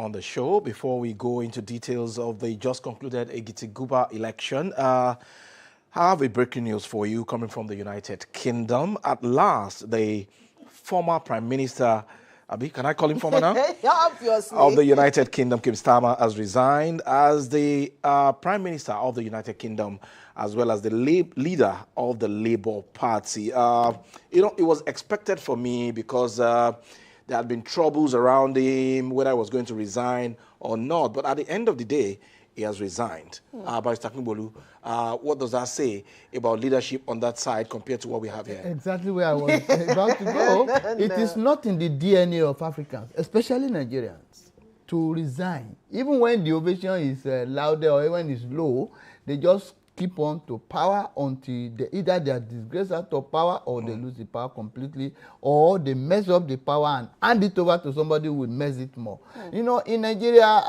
on the show. Before we go into details of the just concluded Ekiti Guber election, I have a breaking news for you coming from the United Kingdom. At last, the former Prime Minister, Abi, can I call him former now? Obviously. Of the United Kingdom, Keir Starmer, has resigned as the Prime Minister of the United Kingdom, as well as the leader of the Labour Party. You know, it was expected for me because there had been troubles around him, whether he was going to resign or not. But at the end of the day, he has resigned. Barrister Akingbolu, what does that say about leadership on that side compared to what we have here? Exactly where I was about to go. It is not in the DNA of Africans, especially Nigerians, to resign. Even when the ovation is louder or when it's low, they just keep on to power until either they are disgraced out of power or they lose the power completely, or they mess up the power and hand it over to somebody who will mess it more. You know, in Nigeria,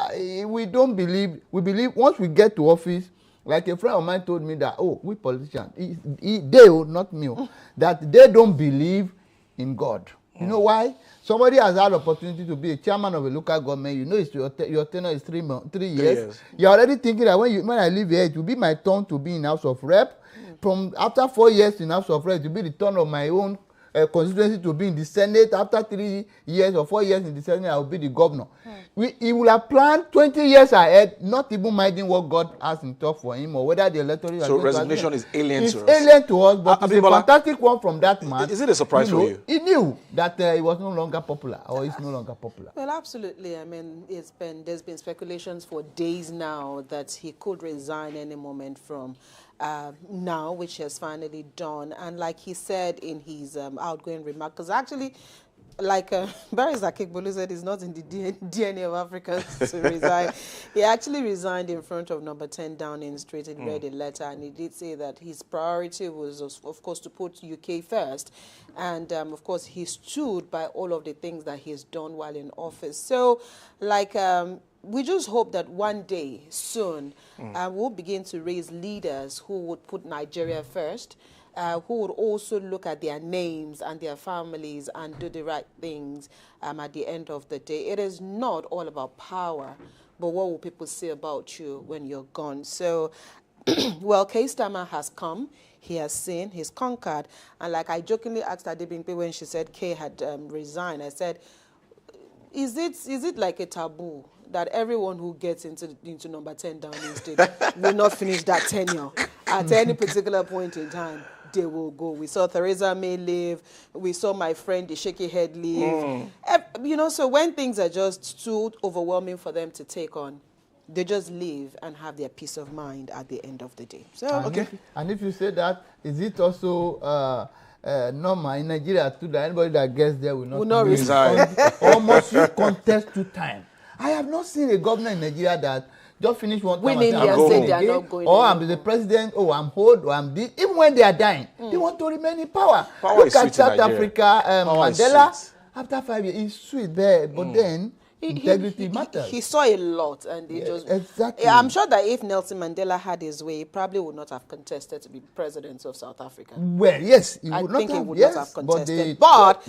we don't believe, we believe once we get to office, like a friend of mine told me that, oh, we politicians, they, not me, that they don't believe in God. You know why? Somebody has had opportunity to be a chairman of a local government. You know your tenure is 3 years. You're already thinking that when I leave here, it will be my turn to be in House of Rep. From after 4 years in House of Rep, it will be the turn of my own constituency to be in the Senate. After 3 years or 4 years in the Senate, I will be the governor. He will have planned 20 years ahead, not even minding what God has in store for him or whether the electorate... So resignation is alien to us. It's alien to us, but it's a fantastic one from that man. Is it a surprise for you? He knew that he was no longer popular, or is no longer popular. Well, absolutely. I mean, there's been speculations for days now that he could resign any moment from now, which he has finally done. And like he said in his outgoing remark, because actually, like Barrister Akingbolu said, it's not in the DNA of Africans to resign. He actually resigned in front of number 10 Downing Street. He read a letter, and he did say that his priority was, of course, to put UK first. And, of course, he stood by all of the things that he's done while in office. So, like... we just hope that one day, soon, we'll begin to raise leaders who would put Nigeria first, who would also look at their names and their families and do the right things at the end of the day. It is not all about power, but what will people say about you when you're gone? So, well, Keir Starmer has come. He has seen, he's conquered. And like I jokingly asked Adebimpe when she said Keir had resigned, I said, is it like a taboo that everyone who gets into number 10 Downing Street will not finish that tenure at any particular point in time? They will go. We saw Theresa May leave. We saw my friend, the shaky head, leave. You know, so when things are just too overwhelming for them to take on, they just leave and have their peace of mind at the end of the day. So, and if you say that, is it also... normal in Nigeria too, that anybody that gets there will not resign or must you contest 2 times? I have not seen a governor in Nigeria that just finished one term and they are not going or I'm the president, oh, I'm old, or I'm this. Even when they are dying, they want to remain in power. Look at South Africa, Mandela, after 5 years, it's sweet there, but then integrity matters. He saw a lot, and he just... Exactly. I'm sure that if Nelson Mandela had his way, he probably would not have contested to be president of South Africa. Well, yes, he would not have contested, but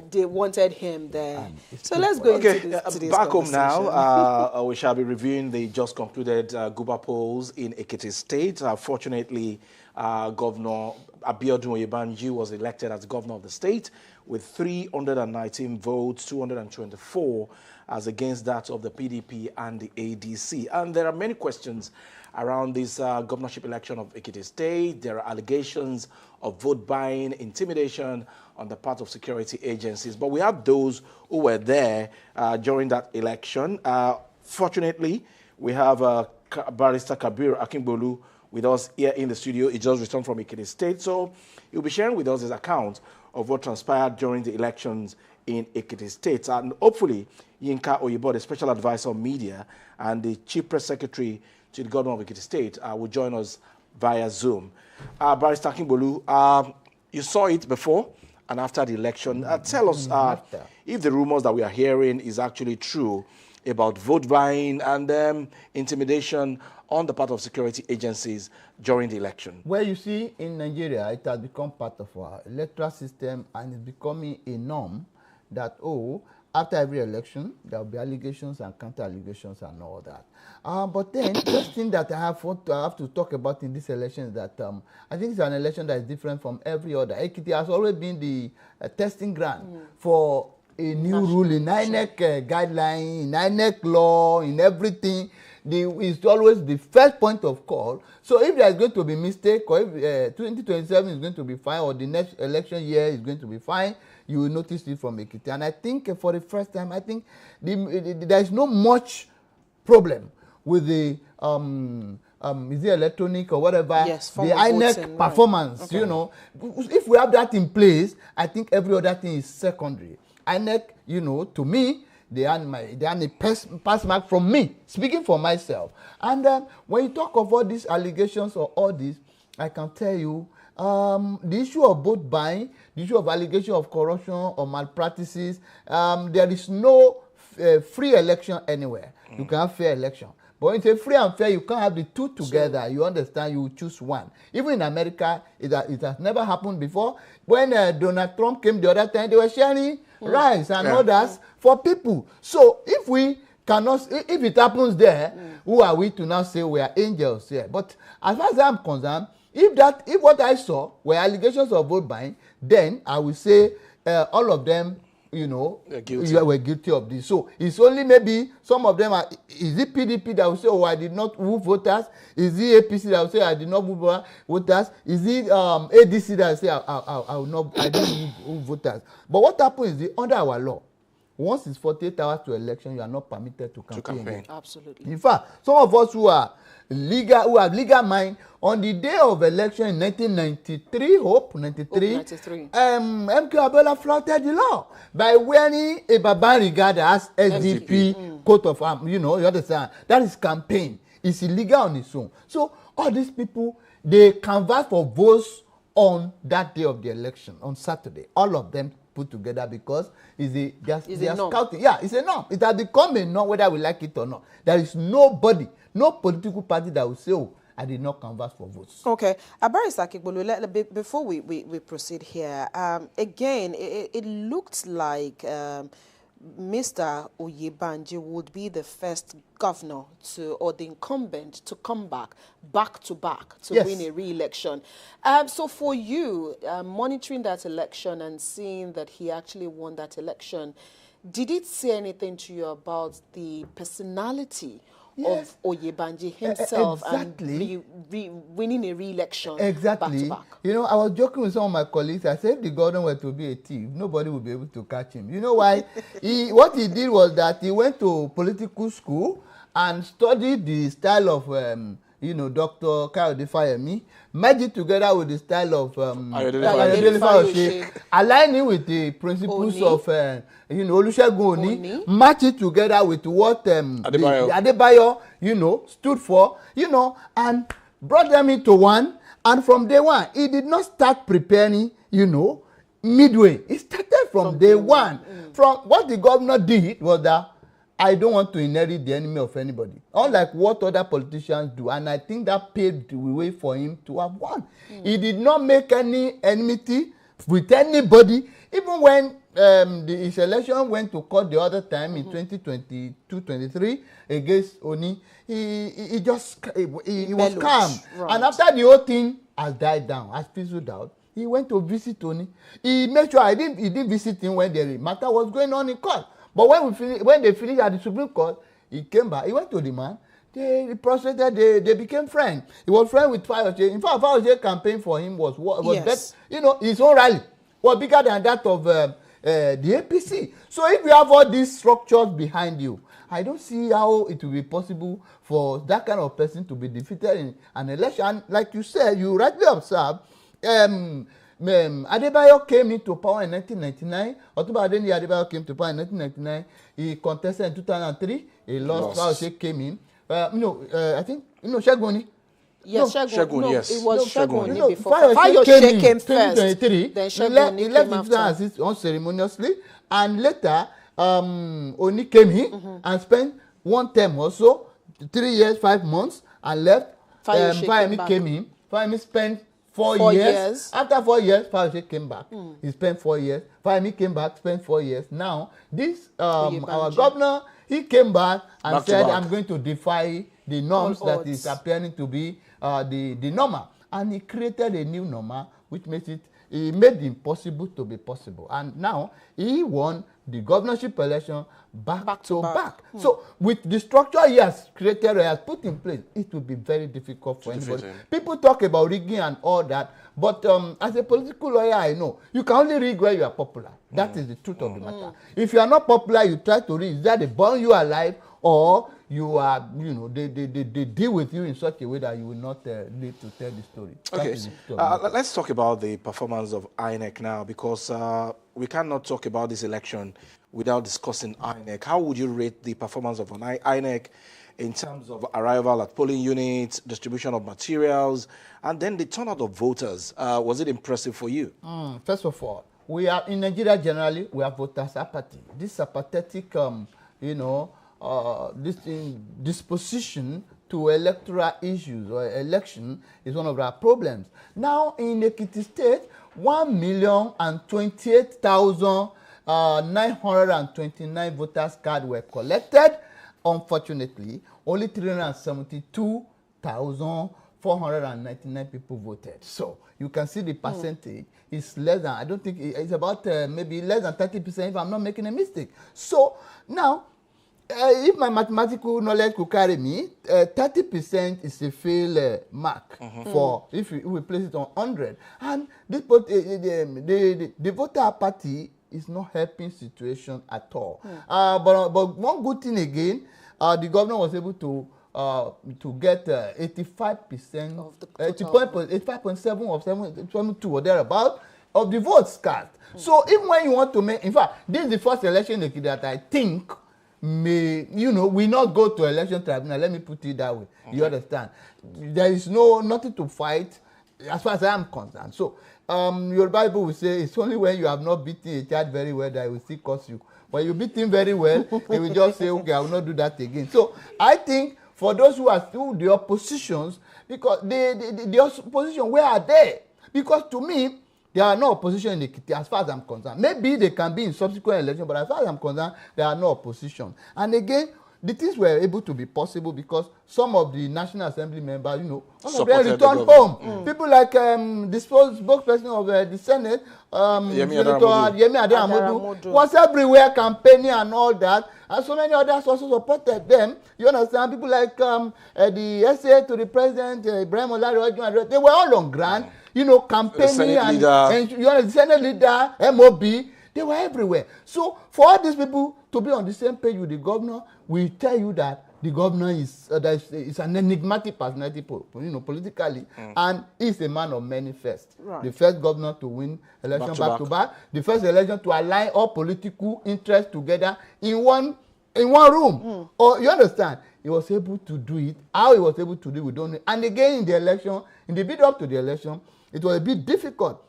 they wanted him there. So let's go into this back home now, we shall be reviewing the just concluded Guber polls in Ekiti State. Fortunately, Governor Abiodun Oyebode was elected as governor of the state with 319 votes, 224 as against that of the PDP and the ADC. And there are many questions around this governorship election of Ekiti State. There are allegations of vote buying, intimidation on the part of security agencies. But we have those who were there during that election. Fortunately, we have Barrister Kabir Akingbolu with us here in the studio. He just returned from Ekiti State, so he'll be sharing with us his account of what transpired during the elections in Ekiti State. And hopefully, Yinka Oyebode, Special Advisor on Media, and the Chief Press Secretary to the Governor of Ekiti State will join us via Zoom. Barrister Akingbolu, you saw it before and after the election. Tell us if the rumors that we are hearing is actually true about vote buying and intimidation on the part of security agencies during the election. Well, you see, in Nigeria, it has become part of our electoral system, and it's becoming a norm that, after every election, there will be allegations and counter-allegations and all that. But then, first thing that I have to talk about in this election is that I think it's an election that is different from every other. Ekiti has always been the testing ground for a new rule in INEC guideline, in INEC law, in everything. It's always the first point of call. So if there is going to be mistake, or if 2027 is going to be fine, or the next election year is going to be fine, you will notice it from Ekiti. And I think for the first time, I think there is no much problem with the is it electronic or whatever, yes, the INEC performance, right. Okay. You know. If we have that in place, I think every other thing is secondary. INEC, you know, to me, they earn a pass mark from me, speaking for myself. And when you talk of all these allegations or all this, I can tell you, the issue of vote buying, the issue of allegation of corruption or malpractices, there is no free election anywhere. You can have fair election. But when you say free and fair, you can't have the two together. You understand? You choose one. Even in America, it has never happened before. When Donald Trump came the other time, they were sharing rice and others for people. So if we cannot, if it happens there, who are we to now say we are angels here? But as far as I'm concerned, if what I saw were allegations of vote buying, then I will say all of them, you know, were guilty of this. So it's only maybe some of them are. Is it PDP that will say, oh, I did not move voters? Is it APC that will say, I did not move voters? Is it ADC that will say, I didn't move voters? But what happens is, under our law, once it's 48 hours to election, you are not permitted to campaign. Absolutely. In fact, some of us who have legal mind, on the day of election in 1993, Hope 93, MK Abiola flouted the law by wearing a Babariga as SDP coat of arms. You know, you understand? That is campaign. It's illegal on its own. So all these people, they canvass for votes on that day of the election, on Saturday. All of them put together, because they are scouting. Yeah, it's a norm. It has become a norm whether we like it or not. There is nobody, no political party that will say, oh, I did not canvass for votes. Okay. Barrister Akingbolu, before we proceed here, again, it looked like Mr. Oyebode would be the first governor or the incumbent to come back to back to win a re-election. So for you, monitoring that election and seeing that he actually won that election, did it say anything to you about the personality of Oyebode himself and winning a re-election back to back? You know, I was joking with some of my colleagues. I said if the governor were to be a thief, nobody would be able to catch him. You know why? What he did was that he went to political school and studied the style of Dr. Kayode Fayemi, merged it together with the style of Oyebode Fayose, aligning with the principles of Olusegun Oni, match it together with what Adebayo, stood for, and brought them into one. And from day one, he did not start preparing, midway. He started from day one. From what the governor did was that I don't want to inherit the enemy of anybody, unlike what other politicians do. And I think that paved the way for him to have won. He did not make any enmity with anybody. Even when his election went to court the other time in 2022-23 against Oni, he was calm. Right. And after the whole thing has died down, has fizzled out, he went to visit Oni. He made sure he didn't visit him when the matter was going on in court. But when they finished at the Supreme Court, he came back. He went to the man. They prostrated. They became friends. He was friends with Fayose. In fact, Fayose's campaign for him was better. His own rally was bigger than that of the APC. So if you have all these structures behind you, I don't see how it will be possible for that kind of person to be defeated in an election. And like you said, you rightly observed, Adebayo came into power in 1999. Otunba Adeniyi Adebayo came to power in 1999. He contested in 2003. He lost. Fayose came in. I think Segun. Yes, Segun. Yes. It was Segun before. Fayose came first. Then Segun he left in 2006 unceremoniously, and later Oni came in and spent one term or so, 3 years, 5 months, and left. Fayemi came in. Fayemi spent 4 years. After 4 years, Fayose came back. He spent 4 years. Fayemi came back, spent 4 years. Now, this our governor, he came back and said, I'm going to defy the norms that is appearing to be the normal. And he created a new normal, which makes it, he made the impossible to be possible. And now, he won the governorship election back to back. So with the structure he has created, he has put in place, it will be very difficult for anybody. People talk about rigging and all that, but as a political lawyer, I know you can only rig where you are popular. That is the truth of the matter. If you are not popular, you try to rig. Is that they burn you alive, or you are, you know, they deal with you in such a way that you will not live to tell the story. Okay, let's talk about the performance of INEC now, because we cannot talk about this election without discussing INEC. How would you rate the performance of an INEC in terms of arrival at polling units, distribution of materials, and then the turnout of voters? Was it impressive for you? First of all, we are in Nigeria generally, we have voters apathy. This apathetic, you know, this disposition to electoral issues or election is one of our problems. Now in Ekiti State, 1,028,929 voters cards were collected. Unfortunately, only 372,499 people voted. So you can see the percentage is less than, I don't think it's about maybe less than 30% if I'm not making a mistake. So now, if my mathematical knowledge could carry me, 30% is a fail mark for if we place it on 100. And this, the voter apathy is not helping situation at all. But one good thing again, the governor was able to get 85% of the 85.7 or 72 or thereabout of the votes cast. So even when you want to make, in fact, this is the first election that I think may, you know, we not go to election tribunal. Let me put it that way. You understand? There is nothing to fight as far as I am concerned. So your Bible will say it's only when you have not beaten a child very well that he will still curse you. When you beat him very well, he will just say, okay, I will not do that again. So I think for those who are still the oppositions, because the opposition, where are they? Because to me, there are no opposition in Ekiti as far as I'm concerned. Maybe they can be in subsequent election, but as far as I'm concerned, there are no opposition. And again, the things were able to be possible because some of the National Assembly members, you know, returned home. People like the spokesperson of the Senate, Yemi Adaramodu, was everywhere campaigning and all that. And so many others also supported them. You understand? People like the SA to the president, Ibrahim Olari, they were all on ground. You know, campaigning and you know, the Senate leader, MOB, they were everywhere. So for all these people to be on the same page with the governor, we tell you that the governor is an enigmatic personality, you know, politically, and he's a man of many firsts. Right. The first governor to win election back to back, the first election to align all political interests together in one room. Or you understand? He was able to do it. How he was able to do it, we don't know. And again, in the election, in the build up to the election, it was a bit difficult.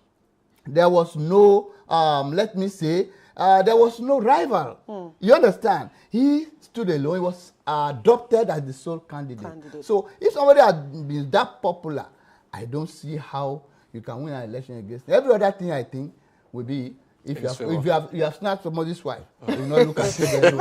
There was no, let me say, there was no rival. You understand? He stood alone. He was adopted as the sole candidate. So if somebody had been that popular, I don't see how you can win an election against him. Every other thing I think will be if you have snatched somebody's wife, you not look at it.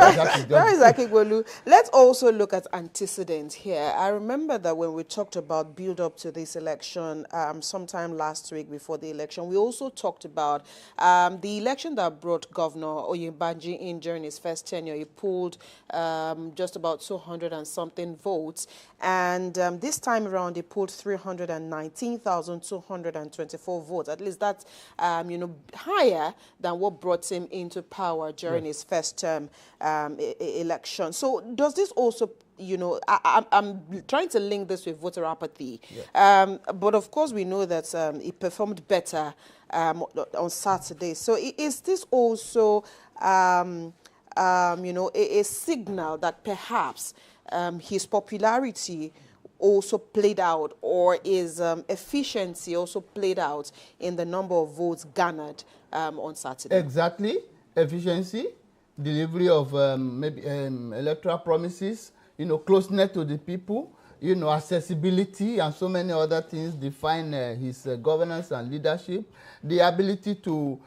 Barrister Akingbolu, let's also look at antecedents here. I remember that when we talked about build up to this election, sometime last week before the election, we also talked about the election that brought Governor Oyebode in during his first tenure. He pulled just about 200 and something votes, and this time around he pulled 319,224 votes. At least that's you know, higher than what brought him into power during his first term election. So does this also, you know, I'm trying to link this with voter apathy. But of course we know that he performed better on Saturday. So is this also, you know, a signal that perhaps his popularity also played out, or is efficiency also played out in the number of votes garnered on Saturday? Exactly. Efficiency, delivery of maybe electoral promises, you know, closeness to the people. accessibility and so many other things define his governance and leadership. The ability to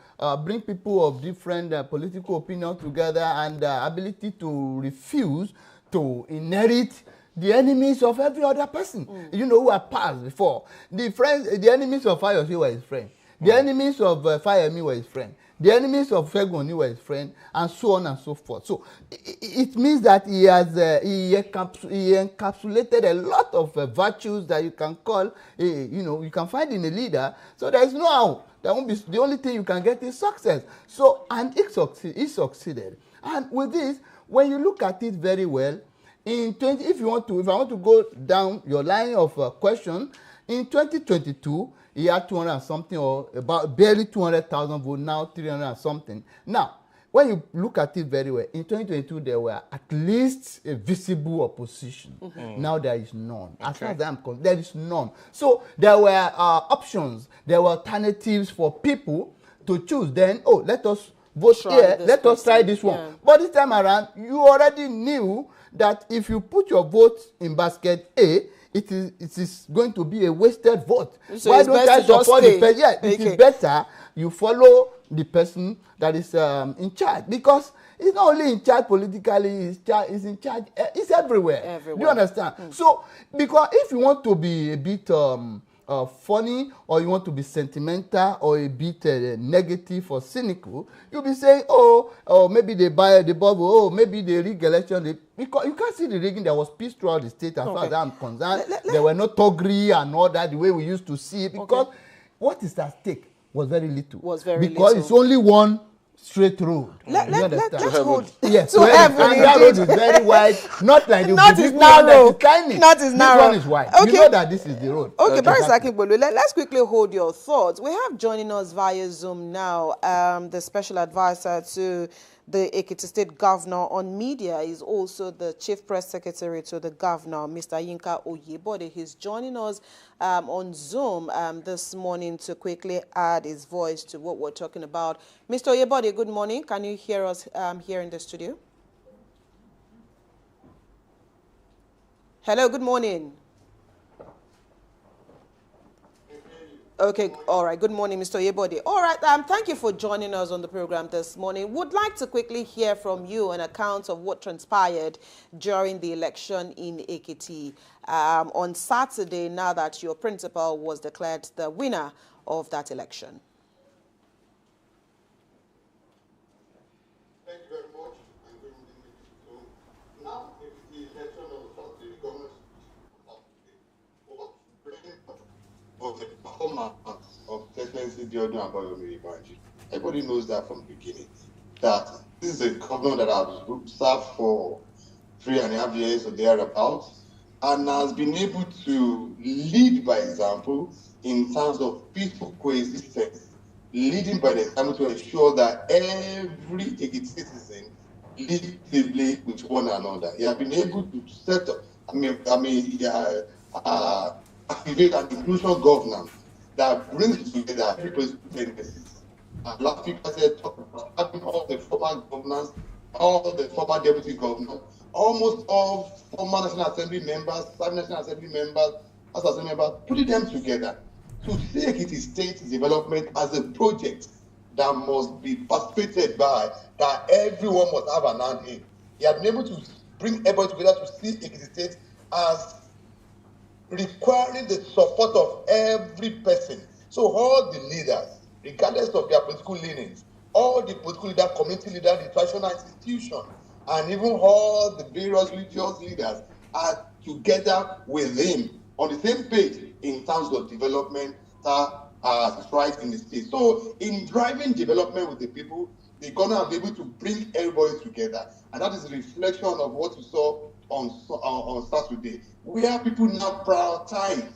bring people of different political opinions together, and the ability to refuse to inherit the enemies of every other person, who have passed before. The enemies of Fayose were his friend. The enemies of Fayemi were his friend. The enemies of Fegoni were his friend, and so on and so forth. So it means that he has he encapsulated a lot of virtues that you can call, you can find in a leader. So there is no how. There won't be, the only thing you can get is success. So, and he succeeded. And with this, when you look at it very well, if I want to go down your line of question, in 2022, he had 200 and something, or about barely 200,000 votes, now 300 and something. Now, when you look at it very well, in 2022, there were at least a visible opposition. Now there is none. As far as I'm concerned, there is none. So there were options, there were alternatives for people to choose. Then, let us vote here, let us try this one. Yeah. But this time around, you already knew that if you put your vote in basket A, it is going to be a wasted vote. So why don't I support the person? Yeah, it is better you follow the person that is in charge, because he's not only in charge politically, he's in charge, he's everywhere. Do you understand? So, because if you want to be a bit funny, or you want to be sentimental, or a bit negative or cynical, you'll be saying, maybe they buy the bubble, maybe they rig election. Because you can't see the rigging. There was peace throughout the state, as far as I'm concerned. There were no toggery and all that, the way we used to see it, because what is at stake was very little. Because it's only one straight road. Let's hold. Yes, to heaven. And that road is very wide. Not like the not is narrow. Tiny. Not is narrow. This one is wide. Okay. You know that this is the road. Okay, Barrister Akingbolu, let's quickly hold your thoughts. We have joining us via Zoom now the special advisor to the Ekiti State Governor on Media, is also the Chief Press Secretary to the Governor, Mr. Yinka Oyebode. He's joining us on Zoom this morning to quickly add his voice to what we're talking about. Mr. Oyebode, good morning. Can you hear us here in the studio? Hello, good morning. Okay, all right. Good morning, Mr. Oyebode. All right, thank you for joining us on the program this morning. Would like to quickly hear from you an account of what transpired during the election in Ekiti on Saturday, now that your principal was declared the winner of that election. Thank you very much. I'm going to now, the election of the government of the performance of Excellency Biodun Abayomi. Everybody knows that from the beginning, that this is a governor that has served for 3.5 years or thereabouts, and has been able to lead by example in terms of peaceful coexistence, leading by the example to ensure that every Ekiti citizen lives safely with one another. He has been able to set up, activate an inclusion governance that brings together people's tendencies. Last week I said, all the former governors, all the former deputy governors, almost all former National Assembly members, National Assembly members, House Assembly members, putting them together to take Ekiti State development as a project that must be participated by, that everyone must have an hand in. He has been able to bring everybody together to see Ekiti State as requiring the support of every person. So all the leaders, regardless of their political leanings, all the political leaders, community leaders, the traditional institution, and even all the various religious leaders are together with him on the same page in terms of development as right in the state. So in driving development with the people, they're going to be able to bring everybody together. And that is a reflection of what we saw on Saturday, where people now prioritize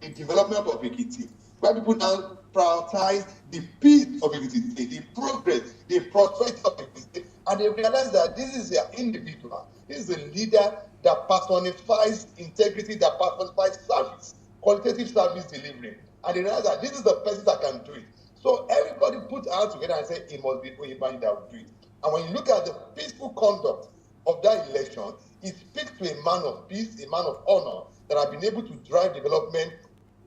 the development of Ekiti, where people now prioritize the peace of Ekiti State, the progress, the prosperity of Ekiti State, and they realize that this is an individual, this is a leader that personifies integrity, that personifies service, qualitative service delivery, and they realize that this is the person that can do it. So everybody put hands together and say it must be Oyebode that will do it. And when you look at the peaceful conduct of that election, He speaks to a man of peace, a man of honor, that have been able to drive development,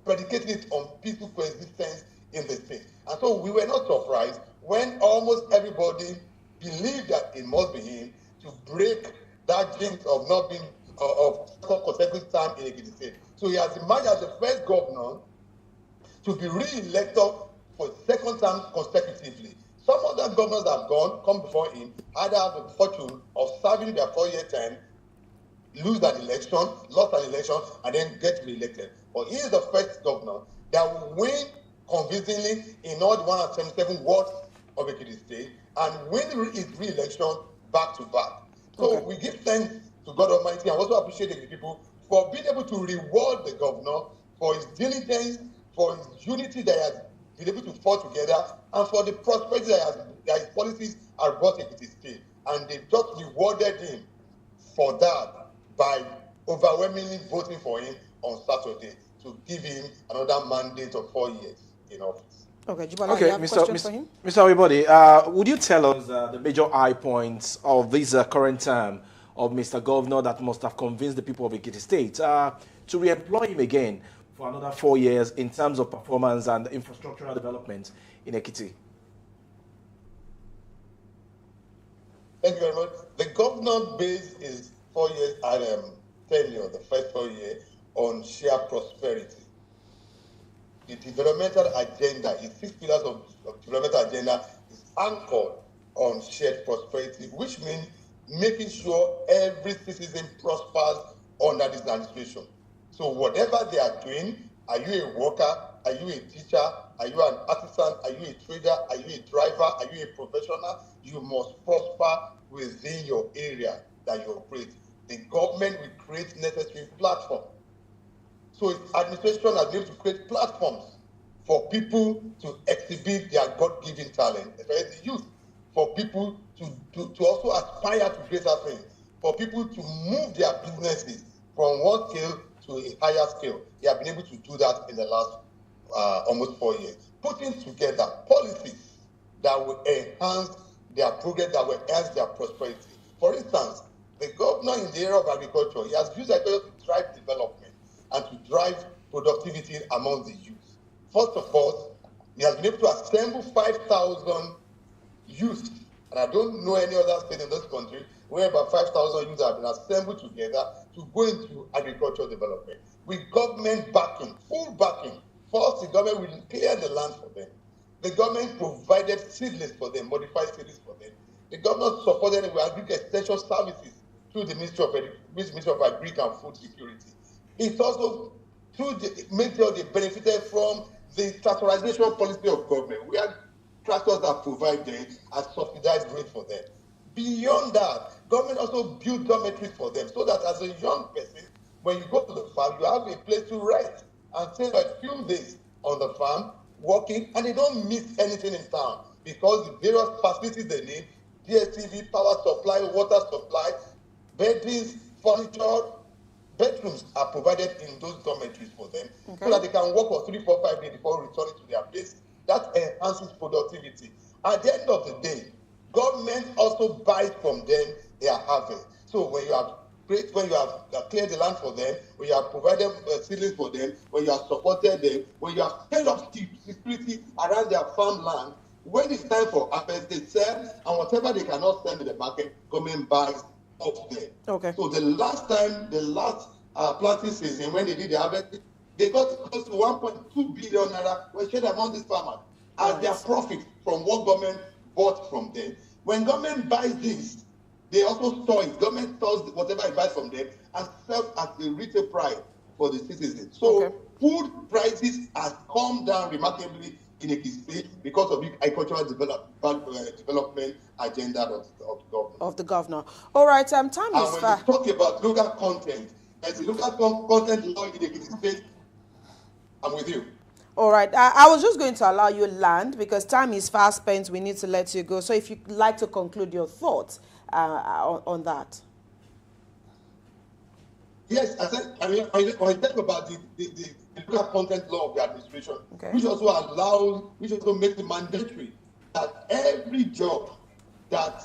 predicating it on peaceful coexistence in the state. And so we were not surprised when almost everybody believed that it must be him to break that jinx of not being of consecutive time in Ekiti State. So he has emerged as the first governor to be re-elected for second term consecutively. Some other governors that have come before him, either have the fortune of serving their 4-year term, lose an election, lost an election, and then get re-elected. But he is the first governor that will win convincingly in all the 177 wards of Ekiti State and win his re-election back to back. So we give thanks to God Almighty and also appreciate the people for being able to reward the governor for his diligence, for his unity that he has been able to fall together, and for the prosperity that his policies have brought Ekiti State. And they just rewarded him for that by overwhelmingly voting for him on Saturday to give him another mandate of 4 years in office. Okay, Jibala, you have a question for him? Mr. Oyebode, would you tell us the major high points of this current term of Mr. Governor that must have convinced the people of Ekiti State to re-employ him again for another 4 years in terms of performance and infrastructural development in Ekiti? Thank you very much. The governor based his 4 years tenure, the first 4 years, on sheer prosperity. The developmental agenda, the 6 pillars of developmental agenda is anchored on shared prosperity, which means making sure every citizen prospers under this administration. So whatever they are doing, are you a worker, are you a teacher, are you an artisan, are you a trader, are you a driver, are you a professional, you must prosper within your area that you operate. The government will create necessary platforms. So its administration has been able to create platforms for people to exhibit their God-given talent, especially the youth, for people to also aspire to greater things, for people to move their businesses from one scale to a higher scale. They have been able to do that in the last almost 4 years. Putting together policies that will enhance their progress, that will enhance their prosperity. For instance, the governor in the area of agriculture, he has used agriculture to drive development and to drive productivity among the youth. First of all, he has been able to assemble 5,000 youth, and I don't know any other state in this country where about 5,000 youth have been assembled together to go into agricultural development. With government backing, full backing. First, the government will clear the land for them. The government provided seedlings for them, modified seedlings for them. The government supported them with agri extension services through the Ministry of Agri and Food Security. It's also made sure they benefited from the tractorization policy of government. We had tractors that provide them at subsidized rate for them. Beyond that, government also built dormitories for them so that as a young person, when you go to the farm, you have a place to rest and stay a few days on the farm, working, and they don't miss anything in town because the various facilities they need, DSTV, power supply, water supply, beddings, furniture, bedrooms are provided in those dormitories for them so that they can work for 3, 4, 5 days before returning to their place. That enhances productivity. At the end of the day, government also buys from them their harvest. So when you have cleared the land for them, when you have provided seedlings for them, when you have supported them, when you have set up security around their farmland, when it's time for harvest, they sell, and whatever they cannot sell in the market, government buys up there. Okay. So the last planting season, when they did the harvest, they got close to 1.2 billion naira was shared among these farmers as their profit from what government bought from them. When government buys this, they also store it. Government stores whatever it buys from them and sells at the retail price for the citizens. So food prices has come down remarkably in Ekiti State because of the agricultural development agenda of the governor. All right, time is fast. When we talk about local content, as a local content law in Ekiti State, I'm with you. All right. I was just going to allow you land because time is fast spent. We need to let you go. So if you'd like to conclude your thoughts on that. Yes, I talk about the local content law of the administration, which also makes it mandatory that every job that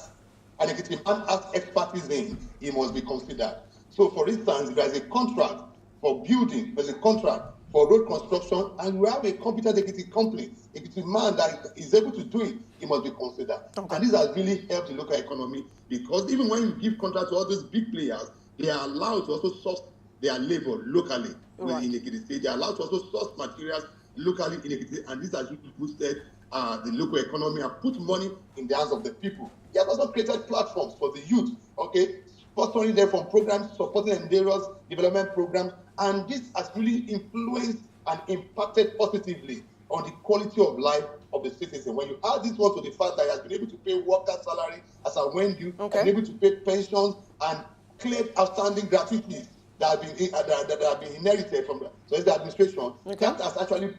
and if a man has expertise in, he must be considered. So, for instance, if there is a contract for building, there's a contract for road construction, and we have a competent Ekiti company. If it's a man that is able to do it, he must be considered. Okay. And this has really helped the local economy, because even when you give contract to all those big players, they are allowed to also source their labor locally in Ekiti State. They are allowed to also source materials locally in Ekiti, and this has really boosted the local economy and put money in the hands of the people. He has also created platforms for the youth, okay, sponsoring them from programs, supporting endeavors, development programs, and this has really influenced and impacted positively on the quality of life of the citizen. When you add this one to the fact that he has been able to pay worker salary as a when due, has been able to pay pensions and clear outstanding gratuities that have been inherited from the administration, that has actually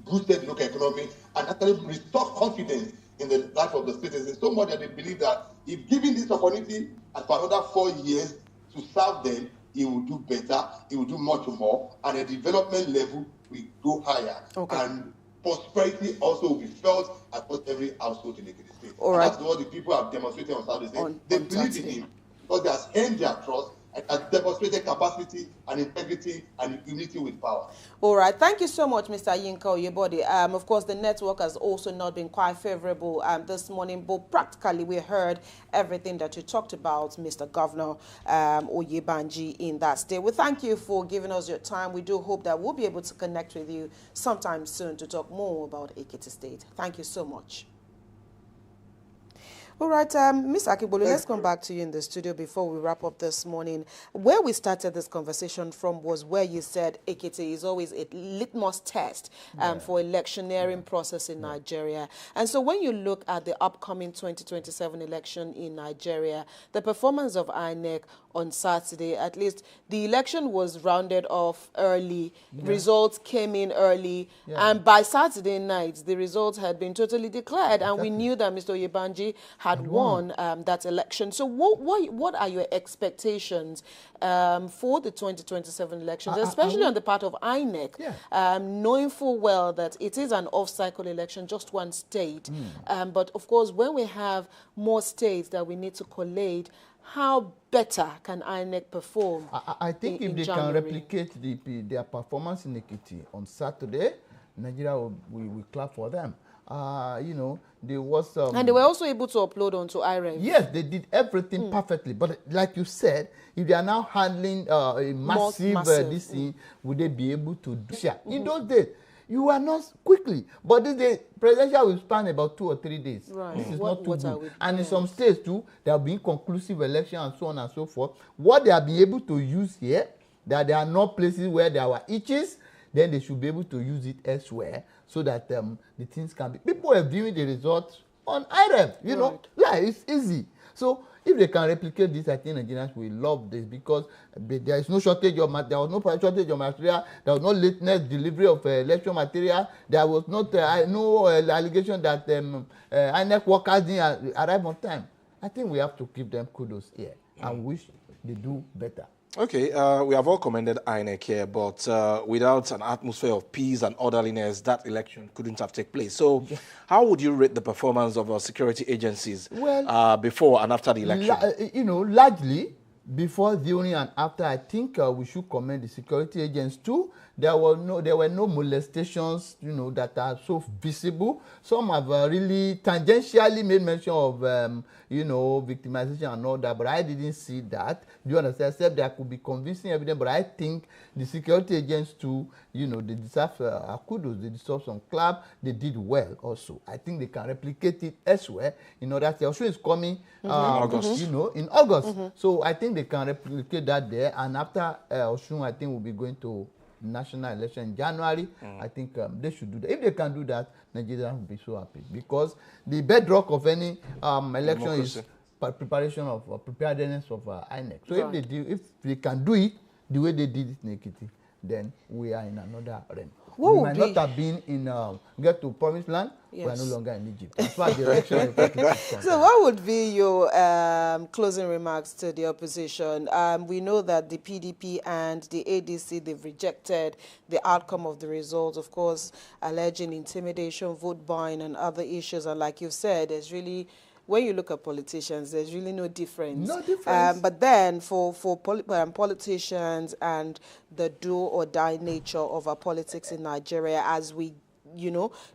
boosted the local economy and actually restored confidence in the life of the citizens, so much that they believe that if given this opportunity and for another 4 years to serve them, he will do better, he will do much more, and the development level will go higher. And prosperity also will be felt across every household in Ekiti State. That's what the people have demonstrated on Saturday. They believe in him because they have earned their trust and has demonstrated capacity and integrity and unity with power. All right. Thank you so much, Mr. Yinka Oyebode. Of course, the network has also not been quite favorable this morning, but practically we heard everything that you talked about, Mr. Governor Oyebode, in that state. We thank you for giving us your time. We do hope that we'll be able to connect with you sometime soon to talk more about Ekiti State. Thank you so much. All right, Ms. Akingbolu, let's come back to you in the studio before we wrap up this morning. Where we started this conversation from was where you said Ekiti is always a litmus test for electioneering process in Nigeria. And so when you look at the upcoming 2027 election in Nigeria, the performance of INEC on Saturday, at least the election was rounded off early, results came in early, and by Saturday night, the results had been totally declared, and we knew that Mr. Oyebode had won that election. So what are your expectations for the 2027 elections, especially on the part of INEC, knowing full well that it is an off-cycle election, just one state, but of course, when we have more states that we need to collate, how better can INEC perform? I think if they can replicate their performance in Ekiti on Saturday, Nigeria will clap for them. You know, there was and they were also able to upload onto IREV. Yes, they did everything perfectly. But like you said, if they are now handling a massive this thing, would they be able to do it? In those days, you are not quickly. But this day, presidential will span about 2 or 3 days. Right. This is not too good. And in some states too, there have been conclusive elections and so on and so forth. What they have been able to use here, that there are not places where there were itches, then they should be able to use it elsewhere so that the things can be. People are viewing the results on IREV, you know. Yeah, it's easy. So if they can replicate this, I think Nigerians will love this because there is no shortage of material. There was no shortage of material. There was no lateness delivery of election material. There was not no allegation that INEC workers didn't arrive on time. I think we have to give them kudos here and wish they do better. Okay, we have all commended INEC here, but without an atmosphere of peace and orderliness, that election couldn't have taken place. So how would you rate the performance of our security agencies before and after the election? You know, largely, before, during, and after, I think we should commend the security agents too. There were no molestations, you know, that are so visible. Some have really tangentially made mention of, you know, victimization and all that, but I didn't see that. Do you understand? Except there could be convincing evidence, but I think the security agents too, you know, they deserve kudos, they deserve some clap. They did well also. I think they can replicate it elsewhere. You know, that Osun is coming, August. You know, in August. So I think they can replicate that there. And after Osun, I think we'll be going to national election in January. I think they should do that. If they can do that, Nigeria will be so happy because the bedrock of any election is preparation of preparedness of INEC. So if they can do it the way they did it in Ekiti, then we are in another realm. We might not have been in get to promised land. We are no longer in Egypt. As far as the election So what would be your closing remarks to the opposition? We know that the PDP and the ADC, they've rejected the outcome of the results, of course, alleging intimidation, vote buying, and other issues. And like you've said, there's really when you look at politicians, there's really no difference. No difference. But then for politicians and the do or die nature of our politics in Nigeria, as we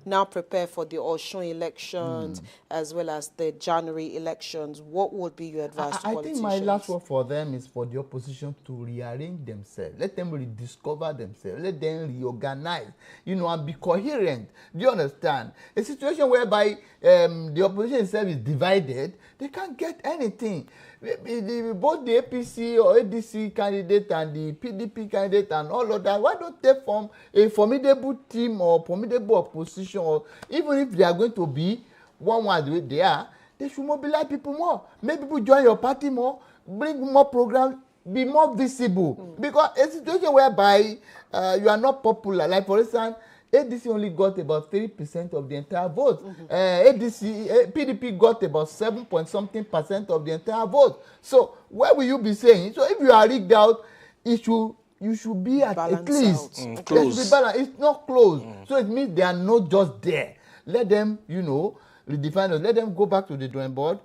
now prepare for the Osun elections as well as the January elections, what would be your advice to politicians? I think my last word for them is for the opposition to rearrange themselves. Let them rediscover themselves. Let them reorganize, and be coherent. Do you understand? A situation whereby the opposition itself is divided, they can't get anything. Both the APC or ADC candidate and the PDP candidate and all of that, why don't they form a formidable team or formidable opposition? Or even if they are going to be one the way they are, they should mobilize people more. Make people join your party more, bring more programs, be more visible. Because a situation whereby you are not popular, like for instance, ADC only got about 3% of the entire vote. PDP got about 7-point-something% of the entire vote. So where will you be saying? So if you are rigged out, you should be at least close. It's not close. So it means they are not just there. Let them, redefine it. Let them go back to the drawing board.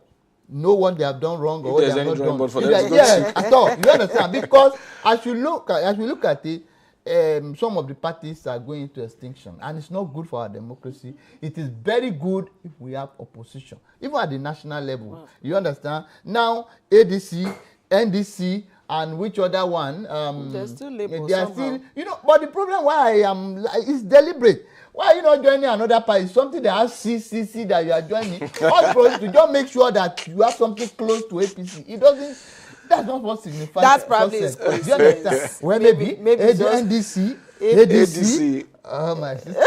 Know what they have done wrong or what they have not done. For them yes, at all. You understand? Because as you look at it, some of the parties are going into extinction, and it's not good for our democracy. It is very good if we have opposition, even at the national level. Wow. You understand? Now, ADC, NDC, and which other one? They're still labeled they are still, but the problem why I am is deliberate. Why are you not joining another party? Something that has CCC that you are joining. All to just make sure that you have something close to APC. It doesn't. That's not what signifies. That's probably his coincidence. Well, maybe NDC, ADC. Oh, my sister.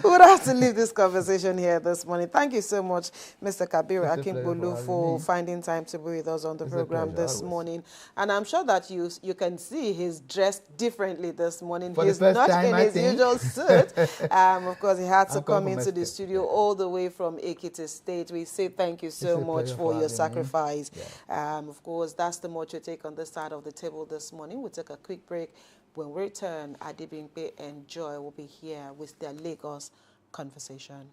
We would have to leave this conversation here this morning. Thank you so much, Mr. Kabir Akingbolu, for finding time to be with us on the program this morning. And I'm sure that you can see he's dressed differently this morning. He's not in his usual suit. Of course, he had to come into the studio all the way from Ekiti State. We say thank you so much for your sacrifice. Yeah. Of course, that's the much you take on this side of the table this morning. We'll take a quick break. When we return, Adibimpe and Joy will be here with their Lagos conversation.